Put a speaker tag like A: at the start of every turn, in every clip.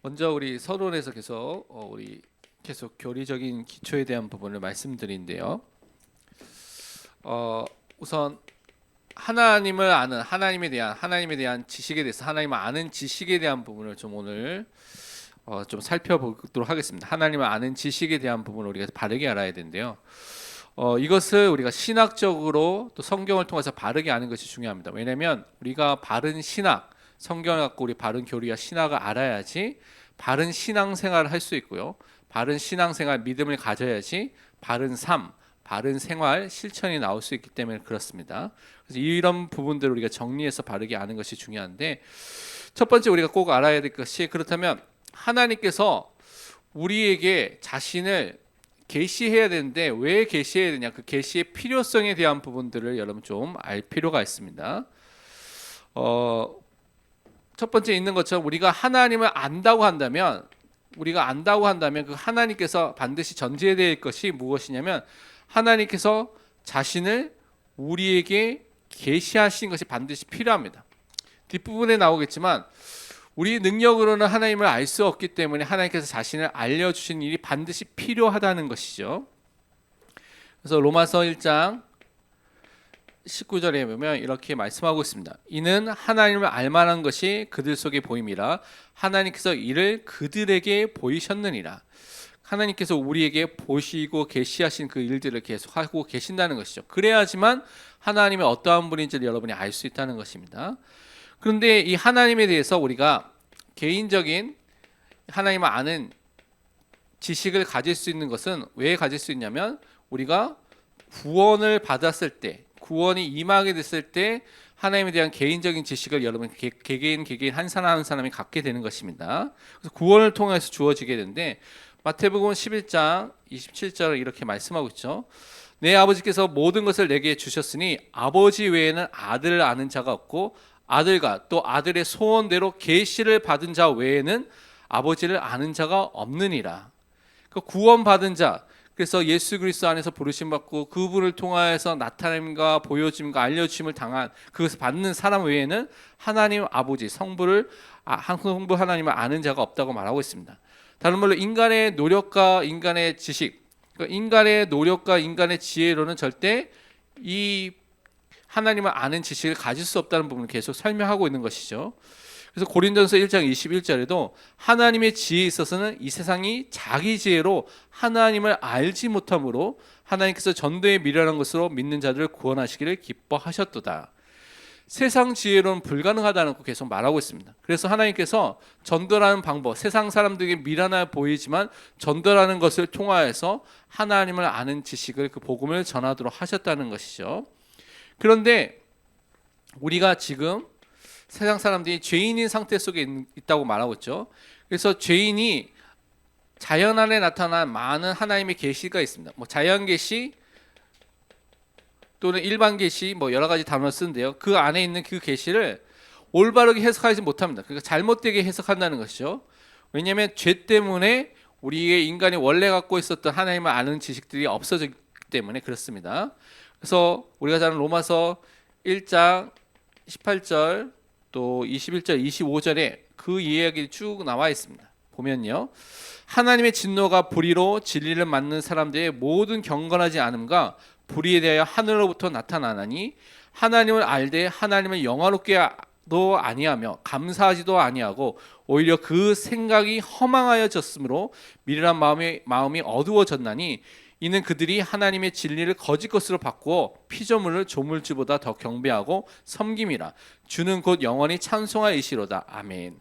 A: 먼저 우리 서론에서 우리 계속 교리적인 기초에 대한 부분을 말씀드린데요. 우선 하나님을 아는 하나님에 대한 지식에 대해서 하나님을 아는 지식에 대한 부분을 좀 오늘 좀 살펴보도록 하겠습니다. 하나님을 아는 지식에 대한 부분을 우리가 바르게 알아야 되는데요. 이것을 우리가 신학적으로 또 성경을 통해서 바르게 아는 것이 중요합니다. 왜냐하면 우리가 바른 신학, 성경을 갖고 우리 바른 교리와 신학을 알아야지 바른 신앙생활을 할 수 있고요. 바른 신앙생활 믿음을 가져야지 바른 삶, 바른 생활 실천이 나올 수 있기 때문에 그렇습니다. 그래서 이런 부분들을 우리가 정리해서 바르게 아는 것이 중요한데, 첫 번째 우리가 꼭 알아야 될 것이, 그렇다면 하나님께서 우리에게 자신을 계시해야 되는데 왜 계시해야 되냐, 그 계시의 필요성에 대한 부분들을 여러분 좀 알 필요가 있습니다. 첫 번째 있는 것처럼 우리가 하나님을 안다고 한다면 그 하나님께서 반드시 전제해야 될 것이 무엇이냐면, 하나님께서 자신을 우리에게 계시하신 것이 반드시 필요합니다. 뒷부분에 나오겠지만 우리 능력으로는 하나님을 알 수 없기 때문에 하나님께서 자신을 알려주신 일이 반드시 필요하다는 것이죠. 그래서 로마서 1장 19절에 보면 이렇게 말씀하고 있습니다. 이는 하나님을 알만한 것이 그들 속에 보임이라 하나님께서 이를 그들에게 보이셨느니라. 하나님께서 우리에게 보시고 계시하신 그 일들을 계속하고 계신다는 것이죠. 그래야지만 하나님의 어떠한 분인지를 여러분이 알 수 있다는 것입니다. 그런데 이 하나님에 대해서 우리가 개인적인 하나님을 아는 지식을 가질 수 있는 것은 왜 가질 수 있냐면, 우리가 구원을 받았을 때, 구원이 임하게 됐을 때 하나님에 대한 개인적인 지식을 여러분 개개인 한 사람 한 사람이 갖게 되는 것입니다. 그래서 구원을 통해서 주어지게 되는데, 마태복음 11장 27절을 이렇게 말씀하고 있죠. 내 아버지께서 모든 것을 내게 주셨으니 아버지 외에는 아들을 아는 자가 없고 아들과 또 아들의 소원대로 계시를 받은 자 외에는 아버지를 아는 자가 없느니라. 그 구원받은 자, 그래서 예수 그리스도 안에서 부르심 받고 그분을 통하여서 나타남과 보여짐과 알려주심을 당한 그것을 받는 사람 외에는 하나님 아버지 성부 하나님을 아는 자가 없다고 말하고 있습니다. 다른 말로 인간의 노력과 인간의 지식, 인간의 노력과 인간의 지혜로는 절대 이 하나님을 아는 지식을 가질 수 없다는 부분을 계속 설명하고 있는 것이죠. 그래서 고린도전서 1장 21절에도 하나님의 지혜에 있어서는 이 세상이 자기 지혜로 하나님을 알지 못함으로 하나님께서 전도에 미련한 것으로 믿는 자들을 구원하시기를 기뻐하셨도다. 세상 지혜로는 불가능하다는 거 계속 말하고 있습니다. 그래서 하나님께서 전도라는 방법, 세상 사람들에게 미련해 보이지만 전도라는 것을 통하여서 하나님을 아는 지식을, 그 복음을 전하도록 하셨다는 것이죠. 그런데 우리가 지금 세상 사람들이 죄인인 상태 속에 있다고 말하고 있죠. 그래서 죄인이 자연 안에 나타난 많은 하나님의 계시가 있습니다. 자연 계시 또는 일반 계시, 여러 가지 단어를 쓰는데요. 그 안에 있는 그 계시를 올바르게 해석하지 못합니다. 그러니까 잘못되게 해석한다는 것이죠. 왜냐하면 죄 때문에 우리의 인간이 원래 갖고 있었던 하나님을 아는 지식들이 없어졌기 때문에 그렇습니다. 그래서 우리가 잘 아는 로마서 1장 18절 또 21절 25절에 그 이야기 쭉 나와 있습니다. 보면요, 하나님의 진노가 불의로 진리를 맡는 사람들의 모든 경건하지 않음과 불의에 대하여 하늘로부터 나타나나니 하나님을 알되 하나님을 영화롭게도 아니하며 감사하지도 아니하고 오히려 그 생각이 허망하여졌으므로 미련한 마음이 어두워졌나니 이는 그들이 하나님의 진리를 거짓 것으로 바꾸어 피조물을 조물주보다 더 경배하고 섬김이라. 주는 곧 영원히 찬송하이시로다. 아멘.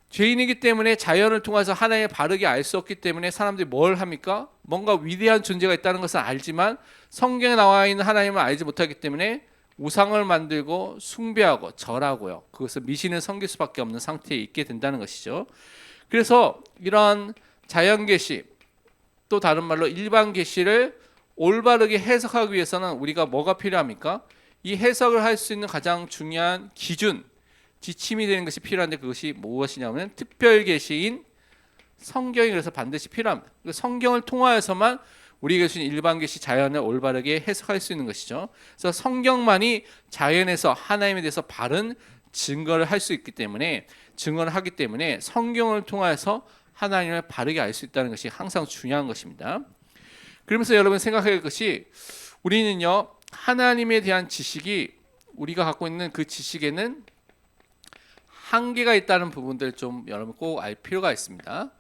A: 죄인이기 때문에 자연을 통해서 하나님을 바르게 알 수 없기 때문에 사람들이 뭘 합니까? 뭔가 위대한 존재가 있다는 것은 알지만 성경에 나와 있는 하나님을 알지 못하기 때문에 우상을 만들고 숭배하고 절하고요. 그것을 미신을 섬길 수밖에 없는 상태에 있게 된다는 것이죠. 그래서 이러한 자연 계시, 또 다른 말로 일반 계시를 올바르게 해석하기 위해서는 우리가 뭐가 필요합니까? 이 해석을 할 수 있는 가장 중요한 기준, 지침이 되는 것이 필요한데, 그것이 무엇이냐면 특별 계시인 성경이 그래서 반드시 필요합니다. 성경을 통하여서만 우리에게 주신 일반 계시 자연을 올바르게 해석할 수 있는 것이죠. 그래서 성경만이 자연에서 하나님에 대해서 바른 증거를 할 수 있기 때문에 증언을 하기 때문에 성경을 통해서 하나님을 바르게 알 수 있다는 것이 항상 중요한 것입니다. 그러면서 여러분 생각해야 할 것이 우리는요 하나님에 대한 지식이 우리가 갖고 있는 그 지식에는 한계가 있다는 부분들 좀 여러분 꼭 알 필요가 있습니다.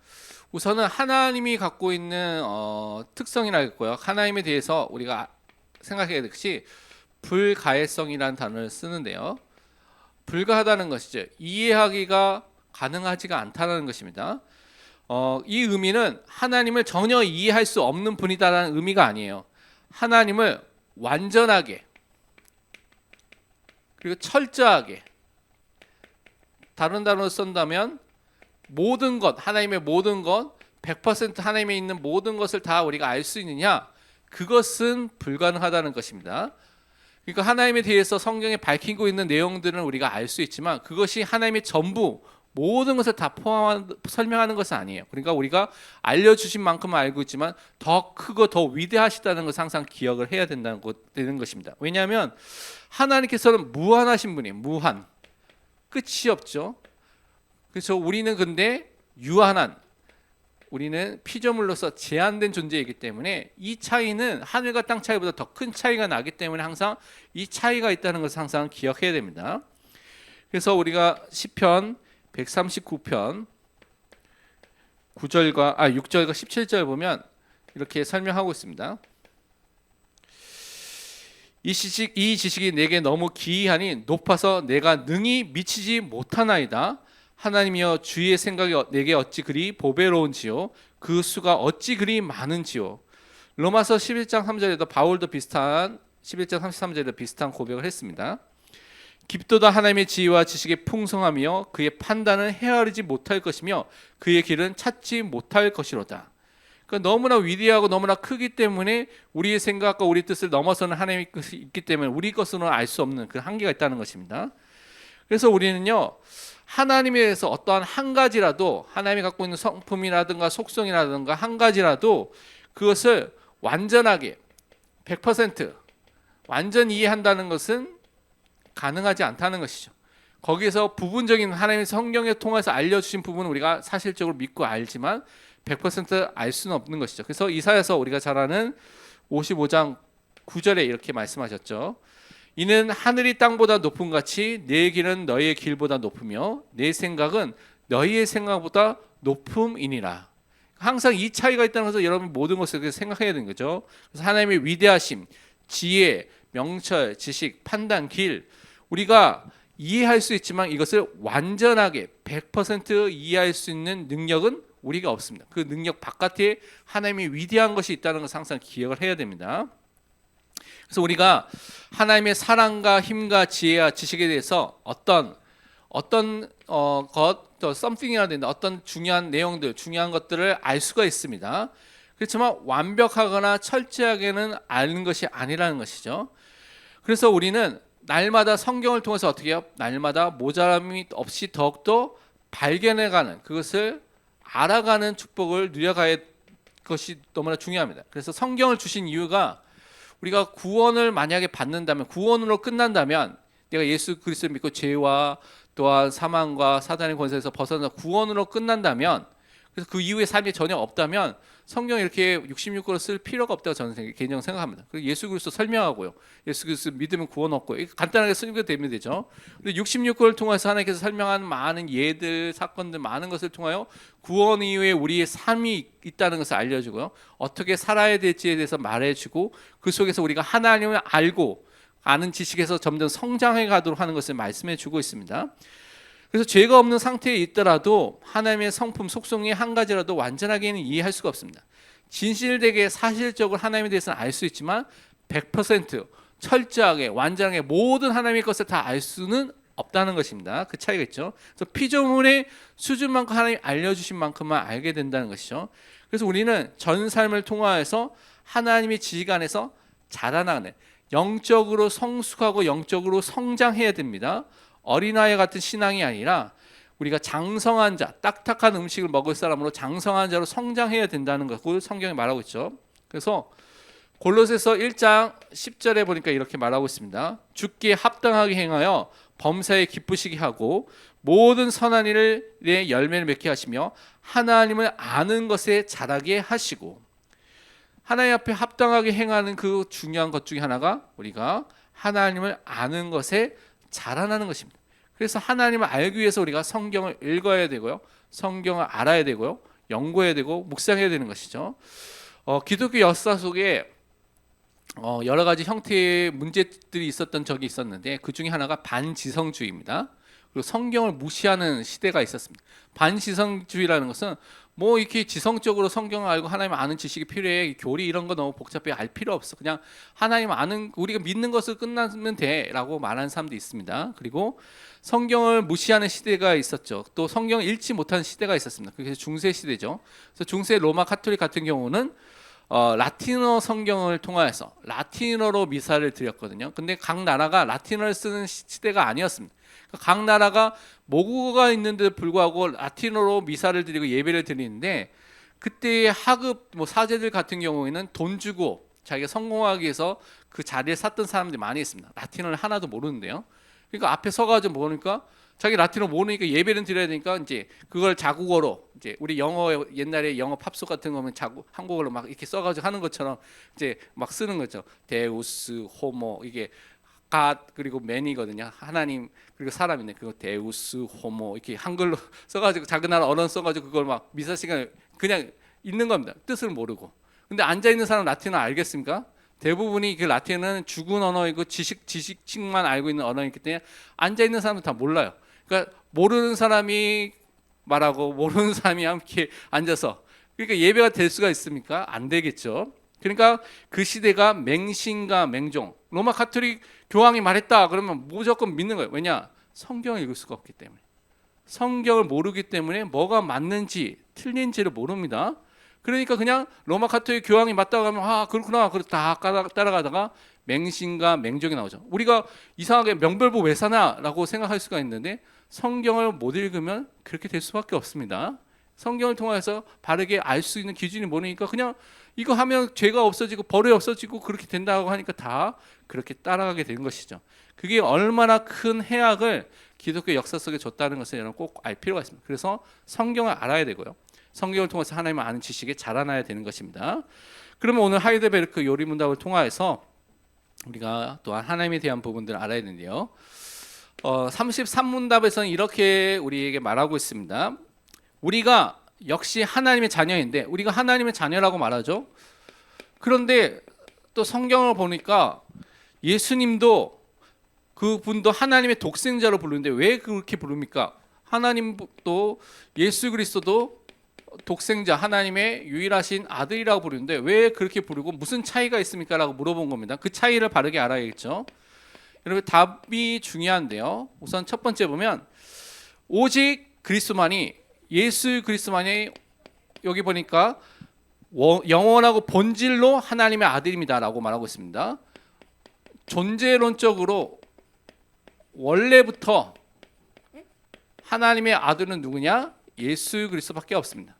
A: 우선은 하나님이 갖고 있는 특성이라고요. 하나님에 대해서 우리가 생각해야 될 것이 불가해성이라는 단어를 쓰는데요. 불가하다는 것이죠. 이해하기가 가능하지가 않다는 것입니다. 이 의미는 하나님을 전혀 이해할 수 없는 분이다라는 의미가 아니에요. 하나님을 완전하게 그리고 철저하게, 다른 단어로 쓴다면 모든 것, 하나님의 모든 것, 100% 하나님에 있는 모든 것을 다 우리가 알 수 있느냐? 그것은 불가능하다는 것입니다. 그러니까 하나님에 대해서 성경에 밝히고 있는 내용들은 우리가 알 수 있지만 그것이 하나님의 전부 모든 것을 다 포함한 설명하는 것은 아니에요. 그러니까 우리가 알려주신 만큼은 알고 있지만 더 크고 더 위대하시다는 것을 항상 기억을 해야 되는 것입니다. 왜냐하면 하나님께서는 무한하신 분이에요. 무한, 끝이 없죠. 그래서 우리는 근데 유한한, 우리는 피조물로서 제한된 존재이기 때문에 이 차이는 하늘과 땅 차이보다 더 큰 차이가 나기 때문에 항상 이 차이가 있다는 것을 항상 기억해야 됩니다. 그래서 우리가 시편 139편 6절과 17절 보면 이렇게 설명하고 있습니다. 이 지식이 내게 너무 기이하니 높아서 내가 능히 미치지 못하나이다. 하나님이여 주의 생각이 내게 어찌 그리 보배로운지요 그 수가 어찌 그리 많은지요. 로마서 11장 3절에도 바울도 비슷한 11장 33절에도 비슷한 고백을 했습니다. 깊도다 하나님의 지혜와 지식의 풍성하며 그의 판단은 헤아리지 못할 것이며 그의 길은 찾지 못할 것이로다. 그러니까 너무나 위대하고 너무나 크기 때문에 우리의 생각과 우리 뜻을 넘어서는 하나님의 뜻이 있기 때문에 우리 것으로는 알 수 없는 그 한계가 있다는 것입니다. 그래서 우리는요 하나님에 대해서 어떠한 한 가지라도 하나님이 갖고 있는 성품이라든가 속성이라든가 한 가지라도 그것을 완전하게 100% 완전히 이해한다는 것은 가능하지 않다는 것이죠. 거기에서 부분적인 하나님의 성경에 통해서 알려주신 부분은 우리가 사실적으로 믿고 알지만 100% 수는 없는 것이죠. 그래서 이사야서 우리가 잘 아는 55장 9절에 이렇게 말씀하셨죠. 이는 하늘이 땅보다 높음 같이 내 길은 너희의 길보다 높으며 내 생각은 너희의 생각보다 높음이니라. 항상 이 차이가 있다는 것을 여러분 모든 것을 생각해야 되는 거죠. 그래서 하나님의 위대하심, 지혜, 명철, 지식, 판단, 길 우리가 이해할 수 있지만 이것을 완전하게 100% 이해할 수 있는 능력은 우리가 없습니다. 그 능력 바깥에 하나님의 위대한 것이 있다는 것을 항상 기억을 해야 됩니다. 그래서 우리가 하나님의 사랑과 힘과 지혜와 지식에 대해서 어떤 것, 또 something이라든지 어떤 중요한 내용들, 중요한 것들을 알 수가 있습니다. 그렇지만 완벽하거나 철저하게는 아는 것이 아니라는 것이죠. 그래서 우리는 날마다 성경을 통해서 어떻게 해요? 날마다 모자람이 없이 더욱더 발견해가는 그것을 알아가는 축복을 누려가야 것이 너무나 중요합니다. 그래서 성경을 주신 이유가 우리가 구원을 만약에 받는다면 구원으로 끝난다면 내가 예수 그리스도를 믿고 죄와 또한 사망과 사단의 권세에서 벗어나 구원으로 끝난다면 그래서 그 이후의 삶이 전혀 없다면 성경 이렇게 66권을 쓸 필요가 없다고 저는 개인적으로 생각합니다. 그리고 예수 그리스도 설명하고요. 예수 그리스도 믿으면 구원 없고 간단하게 설명이 되면 되죠. 근데 66권을 통해서 하나님께서 설명한 많은 예들, 사건들 많은 것을 통하여 구원 이후에 우리의 삶이 있다는 것을 알려주고요. 어떻게 살아야 될지에 대해서 말해주고 그 속에서 우리가 하나님을 알고 아는 지식에서 점점 성장해 가도록 하는 것을 말씀해 주고 있습니다. 그래서 죄가 없는 상태에 있더라도 하나님의 성품, 속성이 한 가지라도 완전하게는 이해할 수가 없습니다. 진실되게 사실적으로 하나님에 대해서는 알 수 있지만 100% 철저하게 완전하게 모든 하나님의 것을 다 알 수는 없다는 것입니다. 그 차이가 있죠. 그래서 피조물의 수준만큼 하나님이 알려주신 만큼만 알게 된다는 것이죠. 그래서 우리는 전 삶을 통하여서 하나님의 지식 안에서 자라나는 영적으로 성숙하고 영적으로 성장해야 됩니다. 어린아이 같은 신앙이 아니라 우리가 장성한 자, 딱딱한 음식을 먹을 사람으로 장성한 자로 성장해야 된다는 것을 성경이 말하고 있죠. 그래서 골로새서 1장 10절에 보니까 이렇게 말하고 있습니다. 주께 합당하게 행하여 범사에 기쁘시게 하고 모든 선한 일에 열매를 맺게 하시며 하나님을 아는 것에 자라게 하시고. 하나님 앞에 합당하게 행하는 그 중요한 것 중에 하나가 우리가 하나님을 아는 것에 자라나는 것입니다. 그래서 하나님을 알기 위해서 우리가 성경을 읽어야 되고요, 성경을 알아야 되고요, 연구해야 되고 묵상해야 되는 것이죠. 기독교 역사 속에 여러 가지 형태의 문제들이 있었던 적이 있었는데 그 중에 하나가 반지성주의입니다. 그리고 성경을 무시하는 시대가 있었습니다. 반지성주의라는 것은 뭐 이렇게 지성적으로 성경을 알고 하나님 아는 지식이 필요해, 교리 이런 거 너무 복잡해, 알 필요 없어, 그냥 하나님 아는, 우리가 믿는 것을 끝나면 돼라고 말하는 사람도 있습니다. 그리고 성경을 무시하는 시대가 있었죠. 또 성경을 읽지 못하는 시대가 있었습니다. 그게 중세 시대죠. 그래서 중세 로마 카톨릭 같은 경우는 라틴어 성경을 통하여서 라틴어로 미사를 드렸거든요. 근데 각 나라가 라틴어를 쓰는 시대가 아니었습니다. 각 나라가 모국어가 있는데도 불구하고 라틴어로 미사를 드리고 예배를 드리는데, 그때의 하급 사제들 같은 경우에는 돈 주고 자기가 성공하기 위해서 그 자리에 샀던 사람들이 많이 있습니다. 라틴어를 하나도 모르는데요. 그러니까 앞에 서가지고 모르니까, 자기 라틴어 모르니까 예배를 드려야 되니까 이제 그걸 자국어로, 이제 우리 영어 옛날에 영어 팝송 같은 거면 한국어로 막 이렇게 써가지고 하는 것처럼 이제 막 쓰는 거죠. 데우스, 호모, 이게 갓 그리고 맨이거든요. 하나님 그리고 사람인데 그거 데우스, 호모 이렇게 한글로 써가지고 작은 나라 언어 써가지고 그걸 막 미사 시간에 그냥 있는 겁니다. 뜻을 모르고. 근데 앉아 있는 사람 라틴어 알겠습니까? 대부분이 그 라틴어는 죽은 언어이고 지식만 알고 있는 언어이기 때문에 앉아 있는 사람은 다 몰라요. 그러니까 모르는 사람이 말하고 모르는 사람이 함께 앉아서, 그러니까 예배가 될 수가 있습니까? 안 되겠죠. 그러니까 그 시대가 맹신과 맹종, 로마 카톨릭 교황이 말했다 그러면 무조건 믿는 거예요. 왜냐? 성경을 읽을 수가 없기 때문에. 성경을 모르기 때문에 뭐가 맞는지 틀린지를 모릅니다. 그러니까 그냥 로마 카톨릭 교황이 맞다고 하면 그렇구나, 그래서 다 따라가다가 맹신과 맹종이 나오죠. 우리가 이상하게 명별보 왜 사나라고 생각할 수가 있는데, 성경을 못 읽으면 그렇게 될 수밖에 없습니다. 성경을 통해서 바르게 알 수 있는 기준이 모르니까 그냥 이거 하면 죄가 없어지고 벌이 없어지고 그렇게 된다고 하니까 다 그렇게 따라가게 된 것이죠. 그게 얼마나 큰 해악을 기독교 역사 속에 줬다는 것을 여러분 꼭 알 필요가 있습니다. 그래서 성경을 알아야 되고요, 성경을 통해서 하나님을 아는 지식에 자라나야 되는 것입니다. 그러면 오늘 하이델베르크 요리문답을 통하여서 우리가 또한 하나님에 대한 부분들을 알아야 되는데요, 33문답에서는 이렇게 우리에게 말하고 있습니다. 우리가 역시 하나님의 자녀인데, 우리가 하나님의 자녀라고 말하죠. 그런데 또 성경을 보니까 예수님도 그분도 하나님의 독생자로 부르는데 왜 그렇게 부릅니까? 하나님도 예수 그리스도도 독생자, 하나님의 유일하신 아들이라고 부르는데 왜 그렇게 부르고 무슨 차이가 있습니까? 라고 물어본 겁니다. 그 차이를 바르게 알아야겠죠. 여러분, 답이 중요한데요, 우선 첫 번째 보면 오직 그리스도만이, 예수 그리스도만이 여기 보니까 영원하고 본질로 하나님의 아들입니다 라고 말하고 있습니다. 존재론적으로 원래부터 하나님의 아들은 누구냐? 예수 그리스도밖에 없습니다.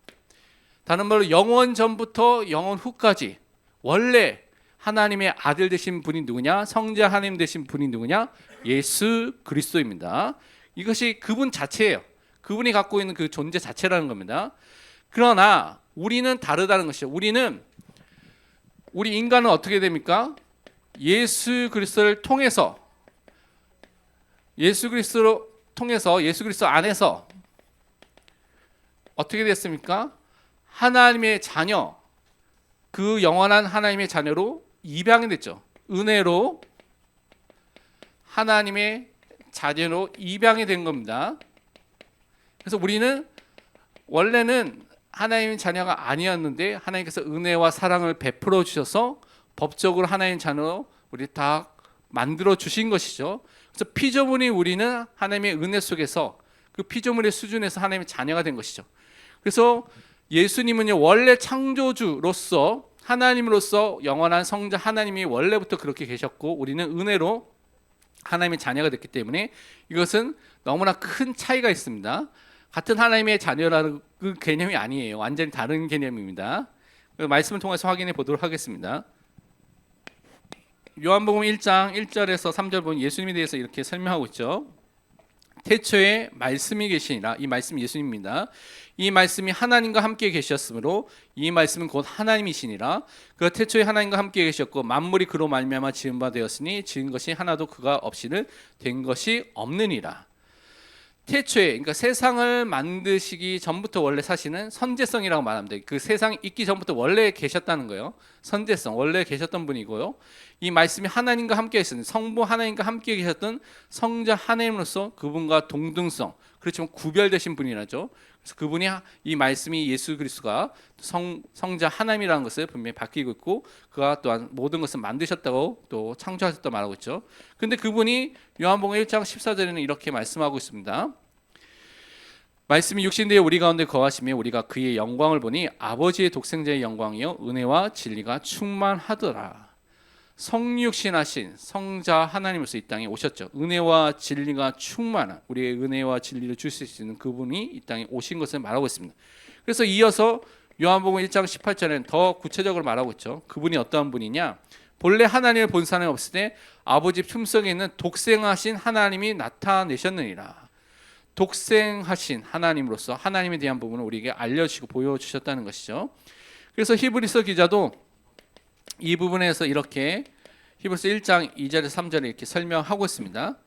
A: 다른 말로 영원 전부터 영원 후까지 원래 하나님의 아들 되신 분이 누구냐? 성자 하나님 되신 분이 누구냐? 예수 그리스도입니다. 이것이 그분 자체예요. 그분이 갖고 있는 그 존재 자체라는 겁니다. 그러나 우리는 다르다는 것이죠. 우리 인간은 어떻게 됩니까? 예수 그리스도를 통해서, 예수 그리스도 안에서 어떻게 됐습니까? 하나님의 자녀, 그 영원한 하나님의 자녀로 입양이 됐죠. 은혜로 하나님의 자녀로 입양이 된 겁니다. 그래서 우리는 원래는 하나님의 자녀가 아니었는데 하나님께서 은혜와 사랑을 베풀어 주셔서 법적으로 하나님의 자녀로 우리 다 만들어 주신 것이죠. 그래서 피조물이 우리는 하나님의 은혜 속에서 그 피조물의 수준에서 하나님의 자녀가 된 것이죠. 그래서 예수님은요, 원래 창조주로서 하나님으로서 영원한 성자 하나님이 원래부터 그렇게 계셨고 우리는 은혜로 하나님의 자녀가 됐기 때문에 이것은 너무나 큰 차이가 있습니다. 같은 하나님의 자녀라는 그 개념이 아니에요. 완전히 다른 개념입니다. 말씀을 통해서 확인해 보도록 하겠습니다. 요한복음 1장 1절에서 3절 보면 예수님에 대해서 이렇게 설명하고 있죠. 태초에 말씀이 계시니라. 이 말씀이 예수님입니다. 이 말씀이 하나님과 함께 계셨으므로 이 말씀은 곧 하나님이시니라. 그 태초에 하나님과 함께 계셨고 만물이 그로 말미암아 지은 바 되었으니 지은 것이 하나도 그가 없이는 된 것이 없느니라. 태초에, 그러니까 세상을 만드시기 전부터 원래 사실은 선재성이라고 말합니다. 그 세상이 있기 전부터 원래 계셨다는 거예요. 선재성, 원래 계셨던 분이고요. 이 말씀이 하나님과 함께 계셨는, 성부 하나님과 함께 계셨던 성자 하나님으로서 그분과 동등성, 그렇지만 구별되신 분이라죠. 그래서 그분이, 이 말씀이 예수 그리스도가 성자 하나님이라는 것을 분명히 밝히고 있고, 그가 또한 모든 것을 만드셨다고 또 창조하셨다고 말하고 있죠. 근데 그분이 요한복음 1장 14절에는 이렇게 말씀하고 있습니다. 말씀이 육신되어 우리 가운데 거하시며 우리가 그의 영광을 보니 아버지의 독생자의 영광이요 은혜와 진리가 충만하더라. 성육신하신 성자 하나님으로서 이 땅에 오셨죠. 은혜와 진리가 충만한, 우리의 은혜와 진리를 주실 수 있는 그분이 이 땅에 오신 것을 말하고 있습니다. 그래서 이어서 요한복음 1장 18절에는 더 구체적으로 말하고 있죠. 그분이 어떠한 분이냐? 본래 하나님을 본 사람이 없을 때 아버지 품속에 있는 독생하신 하나님이 나타내셨느니라. 독생하신 하나님으로서 하나님에 대한 부분을 우리에게 알려주시고 보여주셨다는 것이죠. 그래서 히브리서 기자도 이 부분에서 이렇게 히브리서 1장 2절에서 3절에 이렇게 설명하고 있습니다.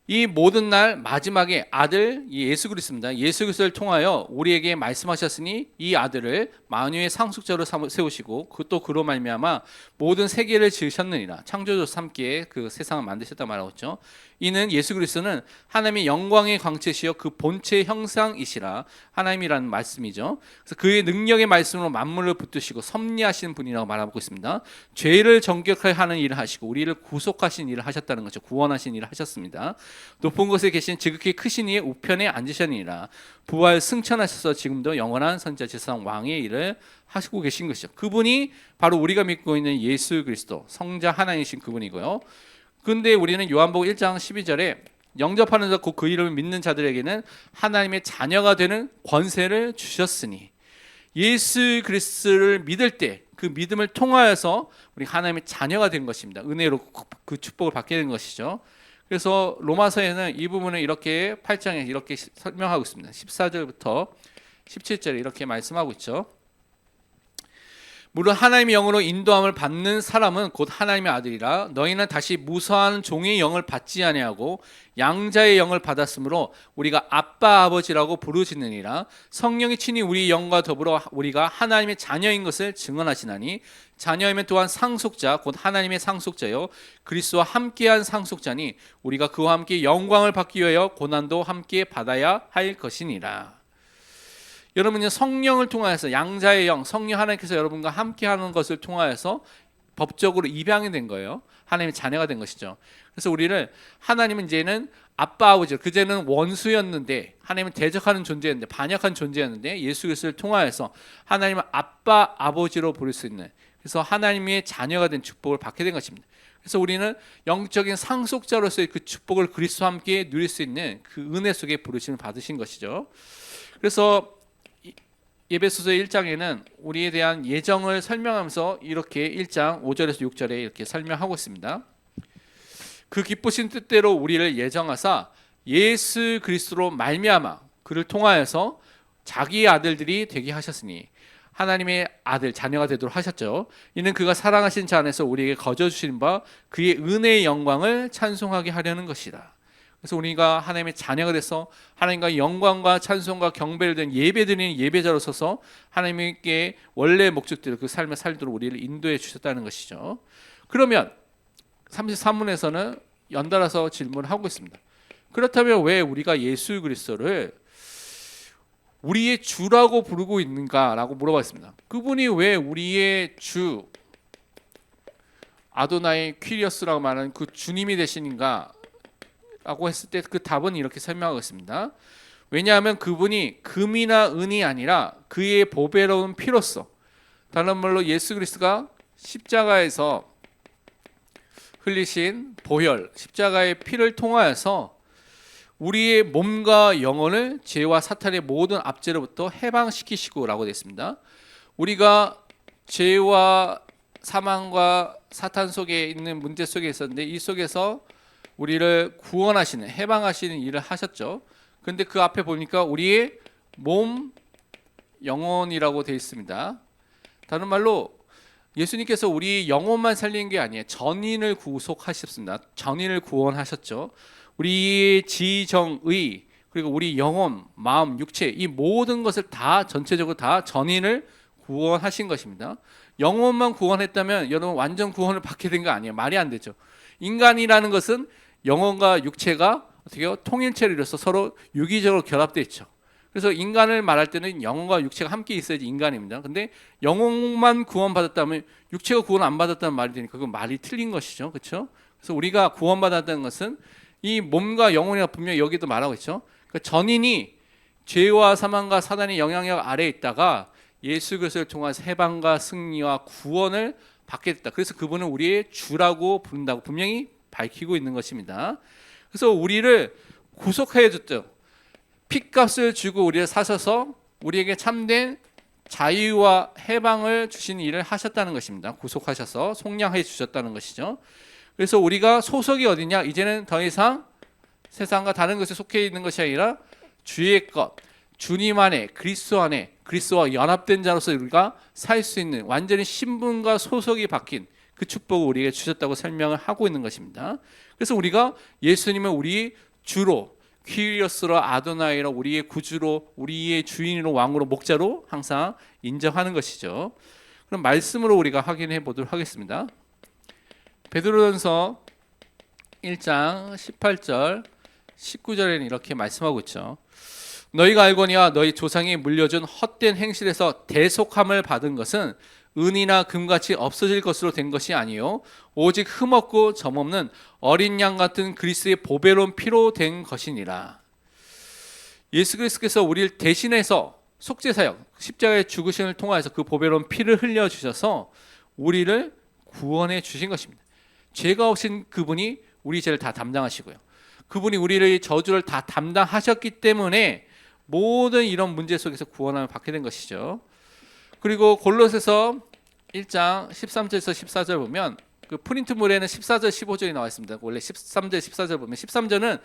A: 이 모든 날 마지막에 아들 예수 그리스도입니다. 예수 그리스도를 통하여 우리에게 말씀하셨으니 이 아들을 만유의 상속자로 세우시고 또 그로 말미암아 모든 세계를 지으셨느니라. 창조주로서 함께 그 세상을 만드셨다 말하고 있죠. 이는 예수 그리스도는 하나님의 영광의 광채시여 그 본체의 형상이시라. 하나님이라는 말씀이죠. 그래서 그의 능력의 말씀으로 만물을 붙드시고 섭리하시는 분이라고 말하고 있습니다. 죄를 정결하게 하는 일을 하시고 우리를 구속하신 일을 하셨다는 거죠. 구원하신 일을 하셨습니다. 높은 곳에 계신 지극히 크신 이의 우편에 앉으셨느니라. 부활 승천하셔서 지금도 영원한 선지자 제사장 왕의 일을 하시고 계신 것이죠. 그분이 바로 우리가 믿고 있는 예수 그리스도 성자 하나님이신 그분이고요. 그런데 우리는 요한복음 1장 12절에 영접하는 자 곧 그 이름을 믿는 자들에게는 하나님의 자녀가 되는 권세를 주셨으니, 예수 그리스도를 믿을 때 그 믿음을 통하여서 우리 하나님의 자녀가 된 것입니다. 은혜로 그 축복을 받게 된 것이죠. 그래서 로마서에는 이 부분을 이렇게 8장에 이렇게 설명하고 있습니다. 14절부터 17절에 이렇게 말씀하고 있죠. 물론 하나님의 영으로 인도함을 받는 사람은 곧 하나님의 아들이라. 너희는 다시 무서워하는 종의 영을 받지 아니하고 양자의 영을 받았으므로 우리가 아빠 아버지라고 부르시느니라. 성령이 친히 우리 영과 더불어 우리가 하나님의 자녀인 것을 증언하시나니 자녀이면 또한 상속자 곧 하나님의 상속자요 그리스도와 함께한 상속자니 우리가 그와 함께 영광을 받기 위하여 고난도 함께 받아야 할 것이니라. 여러분은 성령을 통하여서 양자의 영, 성령 하나님께서 여러분과 함께하는 것을 통하여서 법적으로 입양이 된 거예요. 하나님의 자녀가 된 것이죠. 그래서 우리를 하나님은 이제는 아빠 아버지, 그제는 원수였는데 하나님은 대적하는 존재였는데 반역한 존재였는데 예수 그리스도를 통하여서 하나님은 아빠 아버지로 부를 수 있는, 그래서 하나님의 자녀가 된 축복을 받게 된 것입니다. 그래서 우리는 영적인 상속자로서의 그 축복을 그리스도와 함께 누릴 수 있는 그 은혜 속에 부르심을 받으신 것이죠. 그래서 에베소서 1장에는 우리에 대한 예정을 설명하면서 이렇게 1장 5절에서 6절에 이렇게 설명하고 있습니다. 그 기쁘신 뜻대로 우리를 예정하사 예수 그리스도로 말미암아 그를 통하여서 자기의 아들들이 되게 하셨으니, 하나님의 아들 자녀가 되도록 하셨죠. 이는 그가 사랑하신 자 안에서 우리에게 거저 주신 바 그의 은혜의 영광을 찬송하게 하려는 것이다. 그래서 우리가 하나님의 자녀가 돼서 하나님과 영광과 찬송과 경배를 드리는 예배드리는 예배자로 서서 하나님께 원래 목적대로 그 삶을 살도록 우리를 인도해 주셨다는 것이죠. 그러면 33문에서는 연달아서 질문을 하고 있습니다. 그렇다면 왜 우리가 예수 그리스도를 우리의 주라고 부르고 있는가라고 물어봤습니다. 그분이 왜 우리의 주, 아도나이 퀴리어스라고 말하는 그 주님이 되시는가 라고 했을 때 그 답은 이렇게 설명하고 있습니다. 왜냐하면 그분이 금이나 은이 아니라 그의 보배로운 피로써, 다른 말로 예수 그리스도가 십자가에서 흘리신 보혈, 십자가의 피를 통하여서 우리의 몸과 영혼을 죄와 사탄의 모든 압제로부터 해방시키시고 라고 되어 있습니다. 우리가 죄와 사망과 사탄 속에 있는 문제 속에 있었는데 이 속에서 우리를 구원하시는 해방하시는 일을 하셨죠. 근데 그 앞에 보니까 우리의 몸 영혼이라고 되어 있습니다. 다른 말로 예수님께서 우리 영혼만 살리는 게 아니에요. 전인을 구속하셨습니다. 전인을 구원하셨죠. 우리 지정의 그리고 우리 영혼, 마음, 육체 이 모든 것을 다 전체적으로 다 전인을 구원하신 것입니다. 영혼만 구원했다면 여러분 완전 구원을 받게 된 거 아니에요. 말이 안 되죠. 인간이라는 것은 영혼과 육체가 어떻게요? 통일체를 이뤄서 서로 유기적으로 결합되어 있죠. 그래서 인간을 말할 때는 영혼과 육체가 함께 있어야지 인간입니다. 근데 영혼만 구원받았다면 육체가 구원 안 받았다는 말이 되니까 그건 말이 틀린 것이죠. 그렇죠? 그래서 우리가 구원받았다는 것은 이 몸과 영혼이라 분명히 여기도 말하고 있죠. 그러니까 전인이 죄와 사망과 사단의 영향력 아래에 있다가 예수 그리스도를 통해서 해방과 승리와 구원을 받게 됐다. 그래서 그분은 우리의 주라고 부른다고 분명히 밝히고 있는 것입니다. 그래서 우리를 구속해 줬죠. 핏값을 주고 우리를 사셔서 우리에게 참된 자유와 해방을 주신 일을 하셨다는 것입니다. 구속하셔서 속량해 주셨다는 것이죠. 그래서 우리가 소속이 어디냐? 이제는 더 이상 세상과 다른 것에 속해 있는 것이 아니라 주의 것, 주님 안에 그리스도 안에 그리스도와 연합된 자로서 우리가 살 수 있는 완전히 신분과 소속이 바뀐 그 축복을 우리에게 주셨다고 설명을 하고 있는 것입니다. 그래서 우리가 예수님을 우리 주로 퀴리오스로 아도나이로 우리의 구주로 우리의 주인으로 왕으로 목자로 항상 인정하는 것이죠. 그럼 말씀으로 우리가 확인해 보도록 하겠습니다. 베드로전서 1장 18절 19절에는 이렇게 말씀하고 있죠. 너희가 알거니와 너희 조상이 물려준 헛된 행실에서 대속함을 받은 것은 은이나 금같이 없어질 것으로 된 것이 아니요 오직 흠없고 점없는 어린 양 같은 그리스도의 보배로운 피로 된 것이니라. 예수 그리스도께서 우리를 대신해서 속죄사역 십자가의 죽으심을 통하여서 그 보배로운 피를 흘려주셔서 우리를 구원해 주신 것입니다. 죄가 없인 그분이 우리 죄를 다 담당하시고요. 그분이 우리의 저주를 다 담당하셨기 때문에 모든 이런 문제 속에서 구원함을 받게 된 것이죠. 그리고 골로새서 1장 13절에서 14절 보면 그 프린트물에는 14절 15절이 나와 있습니다. 원래 13절 14절 보면 13절은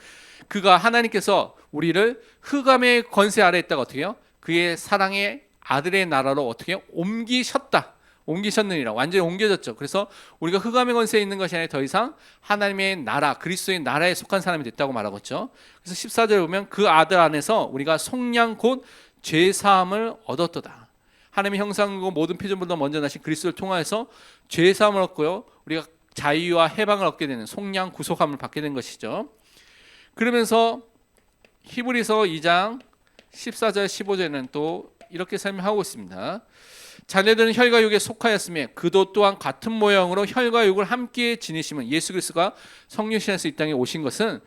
A: 그가 하나님께서 우리를 흑암의 권세 아래에 있다가 어떻게 해요? 그의 사랑의 아들의 나라로 어떻게 해요? 옮기셨느니라. 완전히 옮겨졌죠. 그래서 우리가 흑암의 권세에 있는 것이 아니라 더 이상 하나님의 나라, 그리스도의 나라에 속한 사람이 됐다고 말하고 있죠. 그래서 14절에 보면 그 아들 안에서 우리가 속량 곧 죄사함을 얻었도다. 하나님의 형상이고 모든 피조물보다 먼저 나신 그리스도를 통하여서 죄사함을 얻고요. 우리가 자유와 해방을 얻게 되는 속량 구속함을 받게 된 것이죠. 그러면서 히브리서 2장 14절 15절에는 또 이렇게 설명하고 있습니다. 자녀들은 혈과 육에 속하였으며 그도 또한 같은 모양으로 혈과 육을 함께 지니시면 예수 그리스도가 성육신에서 이 땅에 오신 것은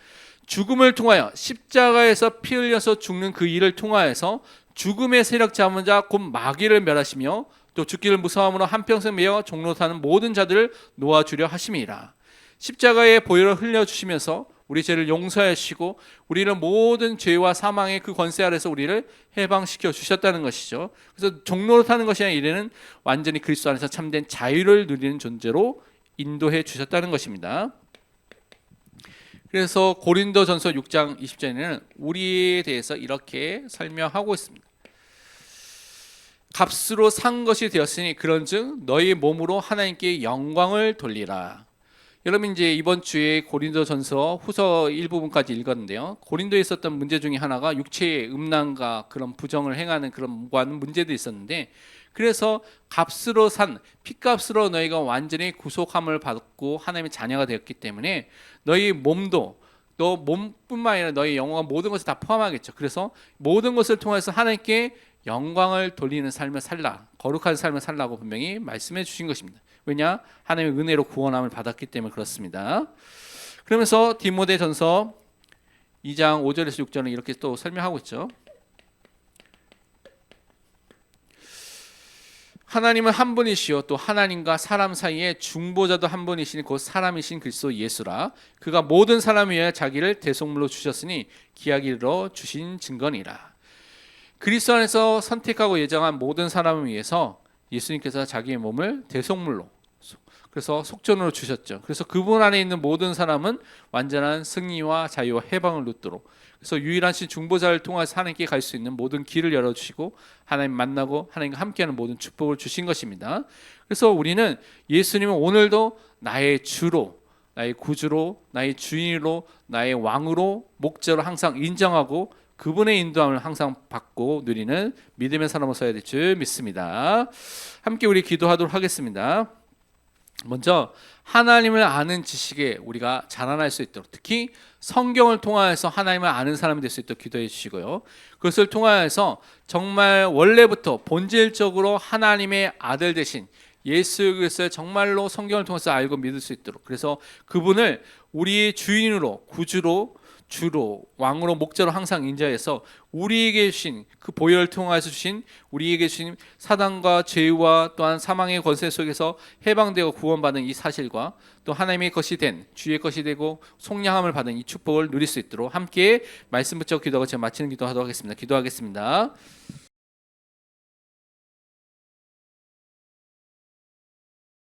A: 죽음을 통하여 십자가에서 피 흘려서 죽는 그 일을 통하여서 죽음의 세력 잡은 자 곧 마귀를 멸하시며 또 죽기를 무서워함으로 한평생 매어 종로 타는 모든 자들을 놓아주려 하심이라. 십자가의 보혈을 흘려주시면서 우리 죄를 용서하시고 우리를 모든 죄와 사망의 그 권세 아래서 우리를 해방시켜 주셨다는 것이죠. 그래서 종로로 타는 것이 아니라 이제는 완전히 그리스도 안에서 참된 자유를 누리는 존재로 인도해 주셨다는 것입니다. 그래서 고린도전서 6장 20절에는 우리에 대해서 이렇게 설명하고 있습니다. 값으로 산 것이 되었으니 그런즉 너희 몸으로 하나님께 영광을 돌리라. 여러분 이제 이번 주에 고린도전서 후서 일부분까지 읽었는데요. 고린도에 있었던 문제 중에 하나가 육체의 음란과 그런 부정을 행하는 그런 무고하는 문제도 있었는데 그래서 값으로 산 핏값으로 너희가 완전히 구속함을 받고 하나님의 자녀가 되었기 때문에 너희 몸도 너 몸뿐만 아니라 너희 영혼과 모든 것을 다 포함하겠죠. 그래서 모든 것을 통해서 하나님께 영광을 돌리는 삶을 살라, 거룩한 삶을 살라고 분명히 말씀해 주신 것입니다. 왜냐? 하나님의 은혜로 구원함을 받았기 때문에 그렇습니다. 그러면서 디모데전서 2장 5절에서 6절은 이렇게 또 설명하고 있죠. 하나님은 한 분이시요 또 하나님과 사람 사이에 중보자도 한 분이시니 곧 사람이신 그리스도 예수라. 그가 모든 사람을 위하여 자기를 대속물로 주셨으니 기약이 이르러 주신 증거니라. 그리스도 안에서 선택하고 예정한 모든 사람을 위해서 예수님께서 자기의 몸을 대속물로 그래서 속전으로 주셨죠. 그래서 그분 안에 있는 모든 사람은 완전한 승리와 자유와 해방을 누도록, 그래서 유일하신 중보자를 통해서 하나님께 갈 수 있는 모든 길을 열어주시고 하나님 만나고 하나님과 함께하는 모든 축복을 주신 것입니다. 그래서 우리는 예수님은 오늘도 나의 주로, 나의 구주로, 나의 주인으로, 나의 왕으로, 목자로 항상 인정하고 그분의 인도함을 항상 받고 누리는 믿음의 사람으로 서야 될 줄 믿습니다. 함께 우리 기도하도록 하겠습니다. 먼저 하나님을 아는 지식에 우리가 자라날 수 있도록, 특히 성경을 통하여서 하나님을 아는 사람이 될 수 있도록 기도해 주시고요. 그것을 통하여서 정말 원래부터 본질적으로 하나님의 아들 되신 예수 그리스도를 정말로 성경을 통해서 알고 믿을 수 있도록, 그래서 그분을 우리의 주인으로, 구주로, 주로, 왕으로, 목자로 항상 인정해서 우리에게 주신 그 보혈을 통해서 주신 우리에게 주신 사단과 죄와 또한 사망의 권세 속에서 해방되고 구원받은 이 사실과 또 하나님의 것이 된 주의 것이 되고 속량함을 받은 이 축복을 누릴 수 있도록 함께 말씀 붙잡고 기도하고 제가 마치는 기도하도록 하겠습니다. 기도하겠습니다.